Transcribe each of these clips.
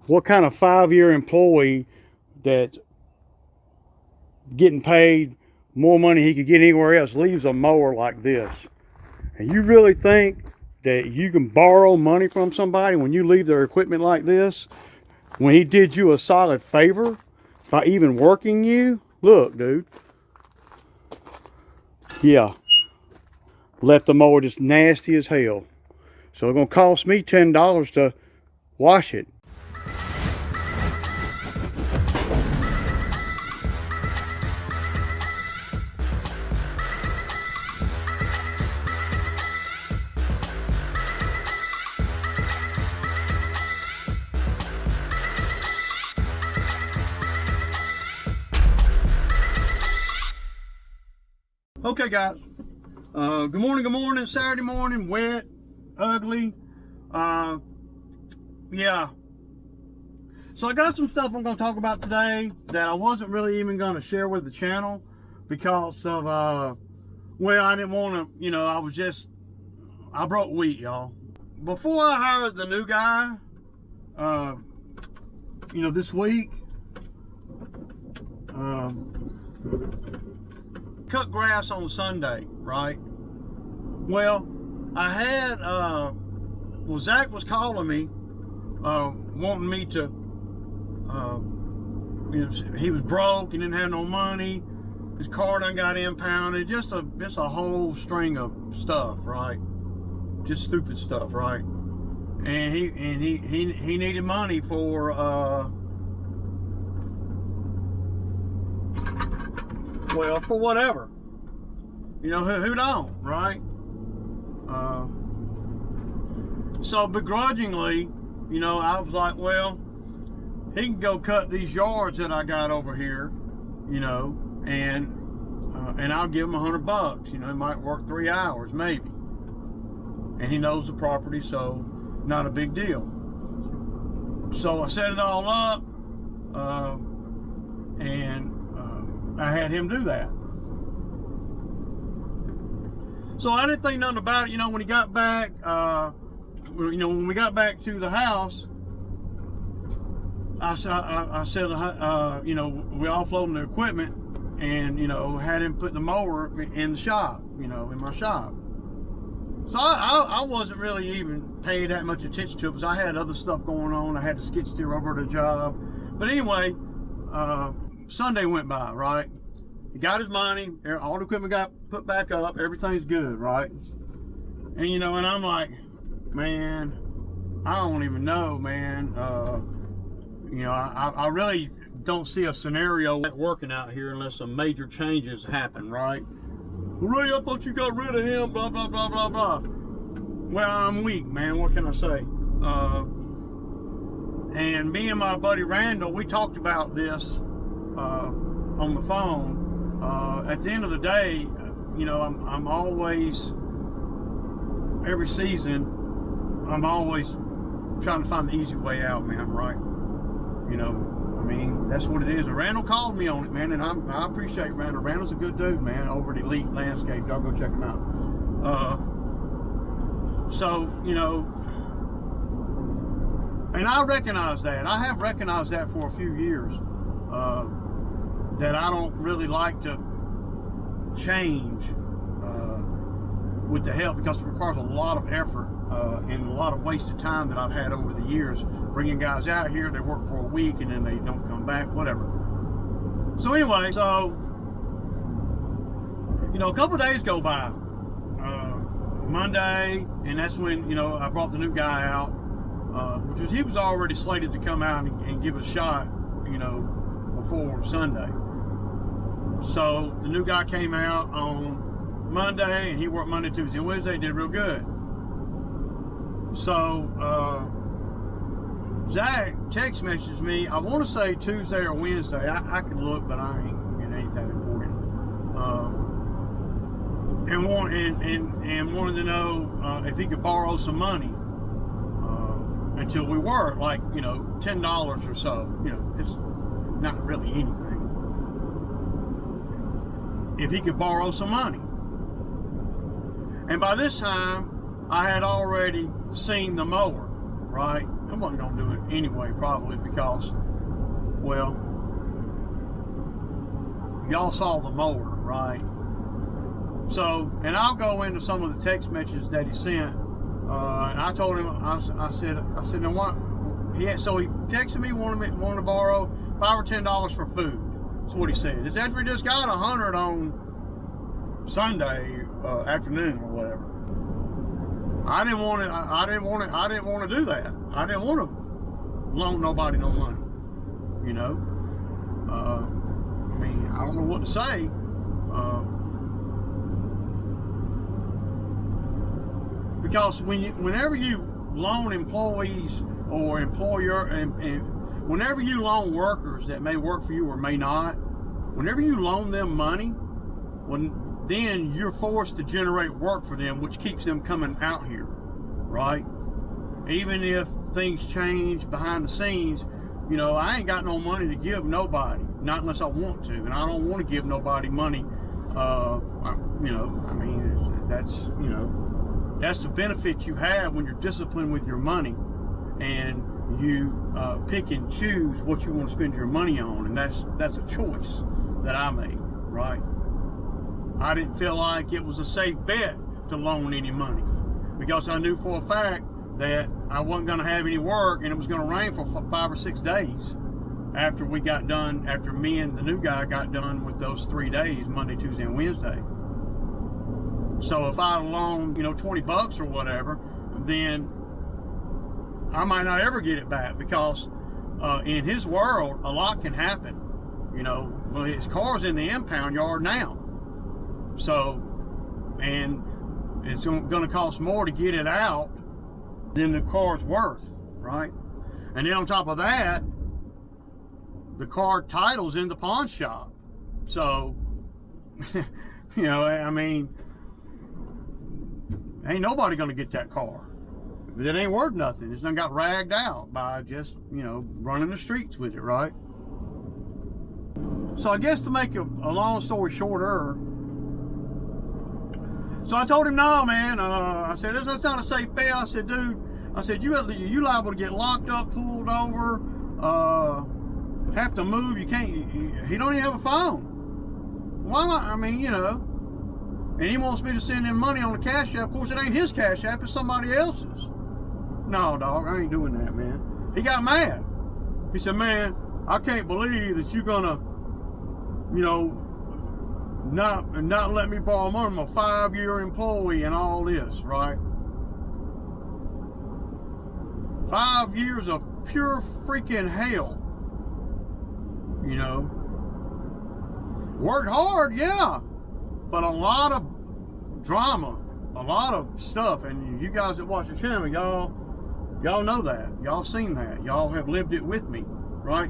what kind of 5-year employee that's getting paid more money he could get anywhere else leaves a mower like this? And you really think that you can borrow money from somebody when you leave their equipment like this, when he did you a solid favor by even working you? Look, dude. Yeah. Left the mower just nasty as hell. So it's gonna cost me $10 to wash it. Okay, guys. Good morning, Saturday morning, wet, ugly. Yeah. So I got some stuff I'm going to talk about today that I wasn't really even going to share with the channel because of, well, I didn't want to, you know, I broke wheat, y'all. Before I hired the new guy, you know, this week, cut grass on Sunday, right? Well, I had, well, Zach was calling me, wanting me to, you know, he was broke, he didn't have no money, his car done got impounded, just a whole string of stuff, right? Just stupid stuff, right? And he needed money for, well, for whatever. You know, who don't, right? So begrudgingly, you know, I was like, well, he can go cut these yards that I got over here, you know, and I'll give him $100. You know, he might work 3 hours, maybe. And he knows the property, so not a big deal. So I set it all up, and I had him do that. So I didn't think nothing about it. You know, when he got back, you know, when we got back to the house, I said, you know, we offloading the equipment and, you know, had him put the mower in the shop, you know, in my shop. So I wasn't really even paying that much attention to it because I had other stuff going on. I had to skid steer over the job. But anyway, Sunday went by, right? He got his money, all the equipment got put back up, everything's good, right? And you know, and I'm like, man, I don't even know, man. You know, I really don't see a scenario working out here unless some major changes happen, right? Ray, I thought you got rid of him, blah, blah, blah, blah, blah. Well, I'm weak, man, what can I say? And me and my buddy Randall, we talked about this on the phone. At the end of the day, you know, I'm always, every season, I'm always trying to find the easy way out, man, right? You know, I mean, that's what it is. And Randall called me on it, man, and I appreciate Randall. Randall's a good dude, man, over at Elite Landscape. Y'all go check him out. So, you know, and I recognize that. I have recognized that for a few years, that I don't really like to change with the help because it requires a lot of effort and a lot of wasted time that I've had over the years bringing guys out here. They work for a week and then they don't come back, whatever. So anyway, so you know, a couple of days go by, Monday, and that's when, you know, I brought the new guy out, which he was already slated to come out and give it a shot, you know, before Sunday. So the new guy came out on Monday and he worked Monday, Tuesday, and Wednesday, did real good. So Zach text messaged me, I want to say Tuesday or Wednesday. I can look, but I ain't, it ain't that important. And wanted to know if he could borrow some money until we work, like, you know, $10 or so. You know, it's not really anything. If he could borrow some money. And by this time, I had already seen the mower, right? I wasn't gonna do it anyway, probably because, well, y'all saw the mower, right? So, and I'll go into some of the text messages that he sent. And I told him, I said, now what? So he texted me, wanted to borrow $5 or $10 for food. That's what he said. He said, we just got 100 on Sunday afternoon or whatever. I didn't want to do that. I didn't want to loan nobody no money. You know. I mean, I don't know what to say. Because whenever you loan employees or and whenever you loan workers that may work for you or may not, whenever you loan them money, then you're forced to generate work for them, which keeps them coming out here, right? Even if things change behind the scenes, you know, I ain't got no money to give nobody, not unless I want to, and I don't want to give nobody money. You know, I mean, that's the benefit you have when you're disciplined with your money, and you pick and choose what you want to spend your money on, and that's a choice that I made, right? I didn't feel like it was a safe bet to loan any money because I knew for a fact that I wasn't going to have any work, and it was going to rain for 5 or 6 days after we got done, after me and the new guy got done with those 3 days, Monday, Tuesday, and Wednesday. So if I loaned, you know, $20 or whatever, then I might not ever get it back because in his world, a lot can happen. You know, well, his car's in the impound yard now. So, and it's going to cost more to get it out than the car's worth, right? And then on top of that, the car title's in the pawn shop. So, you know, I mean, ain't nobody going to get that car. It ain't worth nothing. It's done got ragged out by just, you know, running the streets with it, right? So I guess to make a long story shorter, so I told him, no, man. I said, that's not a safe bet. I said, dude, you liable to get locked up, pulled over, have to move. You can't. He don't even have a phone. Why not? I mean, you know. And he wants me to send him money on the Cash App. Of course, it ain't his Cash App. It's somebody else's. No, dog, I ain't doing that, man. He got mad. He said, man, I can't believe that you're gonna, you know, not let me borrow money. I'm a 5-year employee and all this, right? 5 years of pure freaking hell. You know, worked hard, yeah, but a lot of drama, a lot of stuff. And you guys that watch the channel, y'all know that. Y'all seen that. Y'all have lived it with me, right?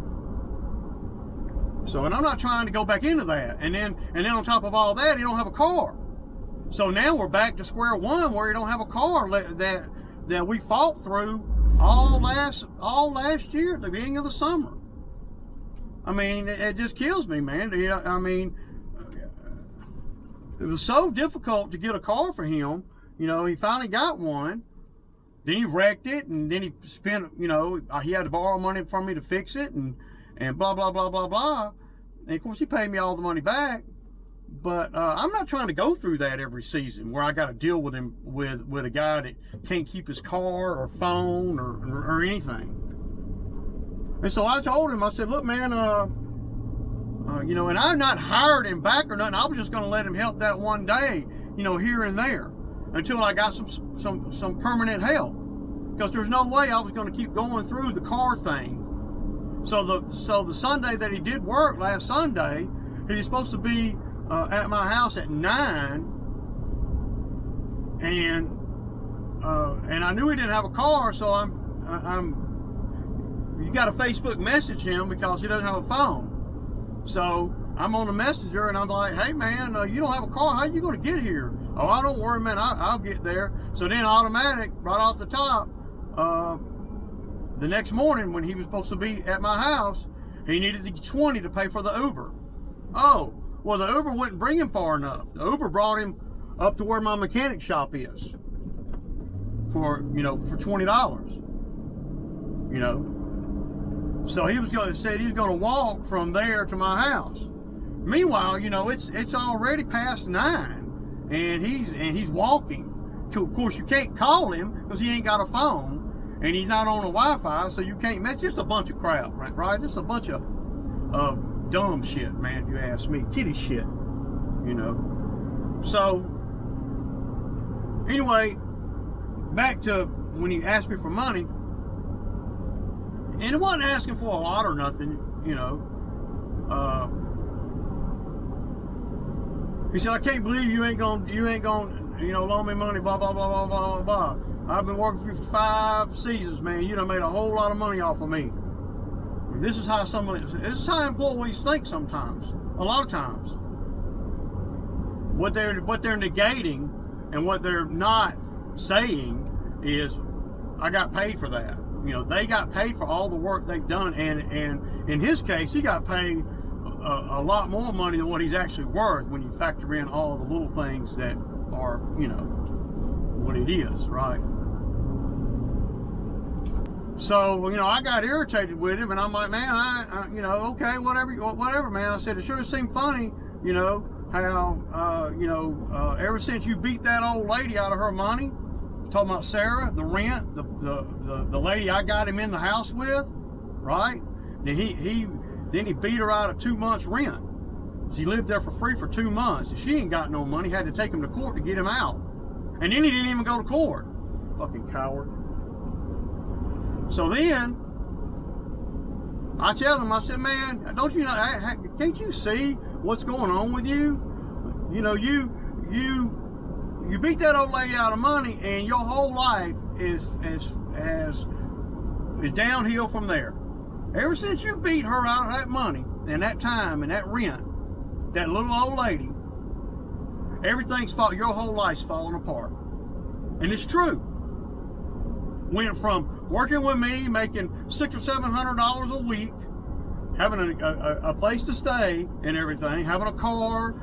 So, and I'm not trying to go back into that. And then on top of all that, he don't have a car. So now we're back to square one where he don't have a car that we fought through all last year at the beginning of the summer. I mean, it just kills me, man. I mean, it was so difficult to get a car for him. You know, he finally got one. Then he wrecked it, and then he spent, you know, he had to borrow money from me to fix it, and blah, blah, blah, blah, blah. And of course, he paid me all the money back. But I'm not trying to go through that every season where I got to deal with him with a guy that can't keep his car or phone or anything. And so I told him, I said, look, man, you know, and I'm not hired him back or nothing. I was just going to let him help that one day, you know, here and there until I got some permanent help, because there's no way I was going to keep going through the car thing. So the Sunday that he did work last Sunday, he was supposed to be at my house at 9, and I knew he didn't have a car, so you got to Facebook message him because he doesn't have a phone. So I'm on the messenger and I'm like, hey man, you don't have a car, how are you going to get here? Oh, I don't worry, man, I'll get there. So then automatic, right off the top, the next morning when he was supposed to be at my house, he needed the 20 to pay for the Uber. Oh, well, the Uber wouldn't bring him far enough. The Uber brought him up to where my mechanic shop is for, you know, for $20. you know. So he said he was going to walk from there to my house. Meanwhile, you know, it's already past 9, and he's walking. Of course, you can't call him because he ain't got a phone, and he's not on the Wi-Fi, so you can't. It's just a bunch of crap, right? Just a bunch of dumb shit, man. If you ask me, kitty shit, you know. So anyway, back to when he asked me for money. And it wasn't asking for a lot or nothing, you know. He said, I can't believe you ain't gonna, you know, loan me money, blah, blah, blah, blah, blah, blah. I've been working for you for 5 seasons, man. You done made a whole lot of money off of me. And this is how this is how employees think sometimes, a lot of times. What they're negating and what they're not saying is, I got paid for that. You know, they got paid for all the work they've done, and in his case, he got paid a lot more money than what he's actually worth when you factor in all the little things that are, you know, what it is, right? So, you know, I got irritated with him, and I'm like, man, I you know, okay, whatever, man. I said, it sure seemed funny, you know, how, you know, ever since you beat that old lady out of her money, talking about Sarah, the rent, the lady I got him in the house with, right? Then he beat her out of 2 months' rent. She lived there for free for 2 months. And she ain't got no money. Had to take him to court to get him out. And then he didn't even go to court. Fucking coward. So then I tell him, I said, man, don't you know? Can't you see what's going on with you? You know, you beat that old lady out of money, and your whole life is downhill from there. Ever since you beat her out of that money and that time and that rent, that little old lady, your whole life's falling apart. And it's true. Went from working with me, making $600 or $700 a week, having a place to stay and everything, having a car,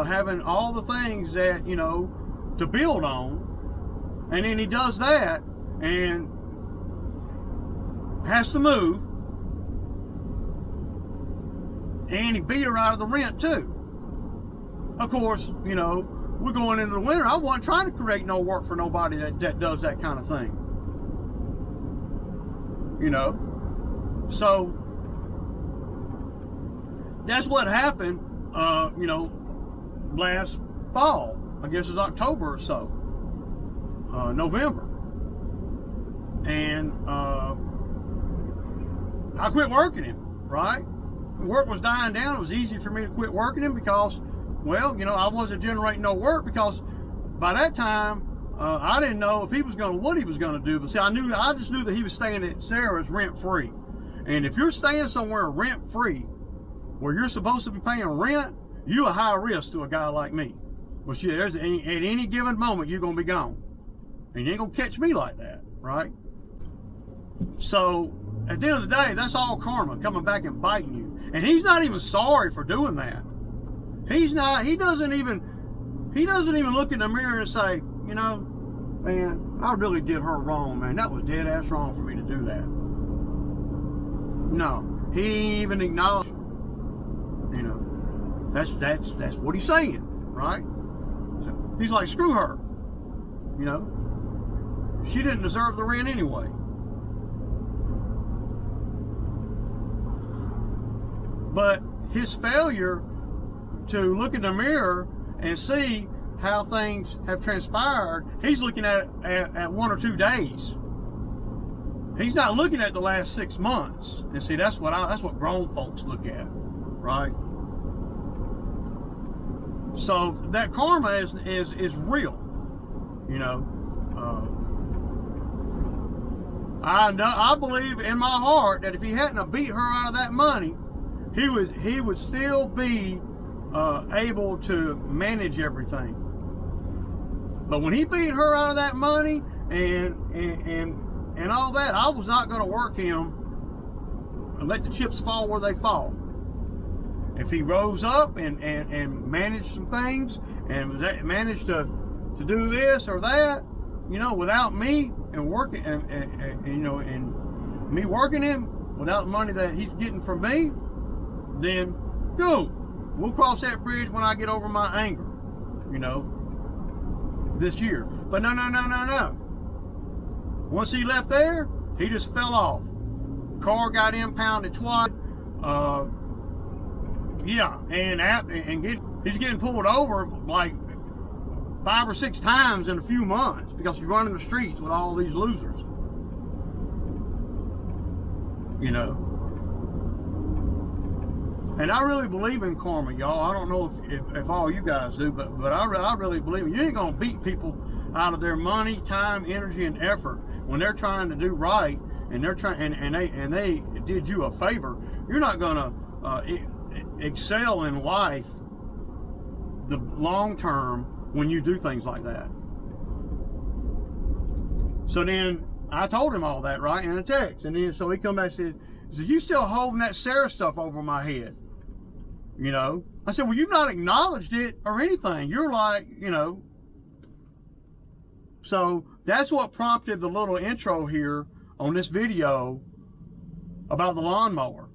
having all the things that, you know, to build on, and then he does that and has to move, and he beat her out of the rent too. Of course, you know, we're going into the winter. I wasn't trying to create no work for nobody that does that kind of thing, you know. So that's what happened, you know, last fall. I guess it's October or so, November. And I quit working him, right? Work was dying down. It was easy for me to quit working him because, well, you know, I wasn't generating no work, because by that time, I didn't know if he was what he was going to do. But see, I just knew that he was staying at Sarah's rent-free. And if you're staying somewhere rent-free, where you're supposed to be paying rent, you're a high risk to a guy like me. Well, shit, at any given moment, you're going to be gone. And you ain't going to catch me like that, right? So, at the end of the day, that's all karma coming back and biting you. And he's not even sorry for doing that. He doesn't even look in the mirror and say, you know, man, I really did her wrong, man. That was dead ass wrong for me to do that. No, he even acknowledged, you know, that's what he's saying, right? So he's like, screw her, you know, she didn't deserve the rent anyway. But his failure to look in the mirror and see how things have transpired, he's looking at 1 or 2 days. He's not looking at the last 6 months. And see, that's what grown folks look at, right? So that karma is real, you know. I believe in my heart that if he hadn't have beat her out of that money, he would still be able to manage everything. But when he beat her out of that money and all that, I was not going to work him and let the chips fall where they fall. If he rose up and managed some things and managed to do this or that, you know, without me and working and you know, and me working him without the money that he's getting from me, then go. We'll cross that bridge when I get over my anger, you know, this year. But no. Once he left there, he just fell off. Car got impounded twice. Yeah, and he's getting pulled over like 5 or 6 times in a few months because he's running the streets with all these losers. You know. And I really believe in karma, y'all. I don't know if all you guys do, but I really believe you ain't gonna beat people out of their money, time, energy, and effort when they're trying to do right, and they're trying and they did you a favor. You're not gonna excel in life the long term when you do things like that. So then I told him all that, right, in a text, and then so he come back and said, "You still holding that Sarah stuff over my head?" You know, I said, "Well, you've not acknowledged it or anything. You're like, you know." So that's what prompted the little intro here on this video about the lawnmower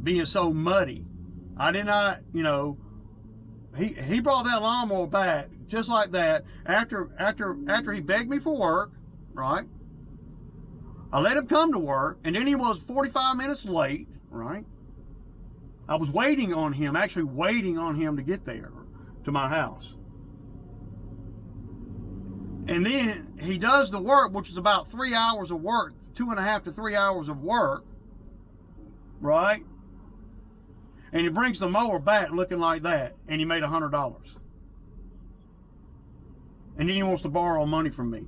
being so muddy. I did not, you know, he brought that lawnmower back just like that after he begged me for work, right? I let him come to work, and then he was 45 minutes late, right? I was waiting on him, actually waiting on him to get there to my house. And then he does the work, which is about 3 hours of work, 2.5 to 3 hours of work, right? And he brings the mower back looking like that, and he made $100. And then he wants to borrow money from me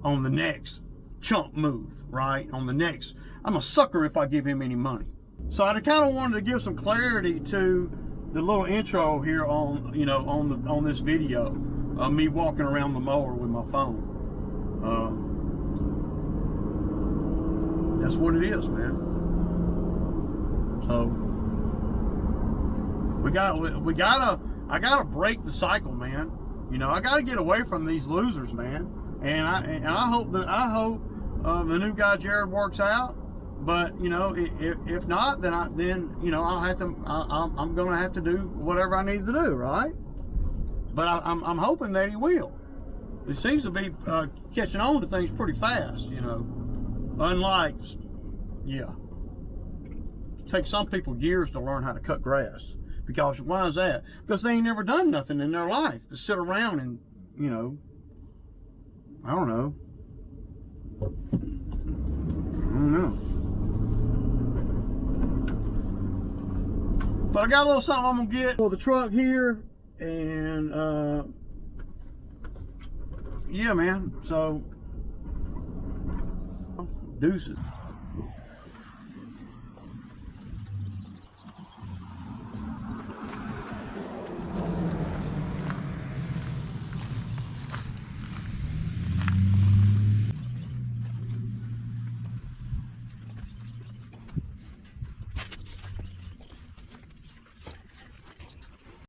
on the next chump move, right? On the next, I'm a sucker if I give him any money. So I kind of wanted to give some clarity to the little intro here on, you know, on this video of me walking around the mower with my phone. That's what it is, man. So I gotta break the cycle, man. You know, I gotta get away from these losers, man. And I hope the new guy Jared works out. But you know, if not, then you know I'm gonna have to do whatever I need to do, right? But I'm hoping that he will. He seems to be catching on to things pretty fast, you know. Unlike, yeah, it takes some people years to learn how to cut grass. Because why is that? Because they ain't never done nothing in their life to sit around and, you know, I don't know. But I got a little something I'm gonna get for the truck here, and yeah, man. So deuces.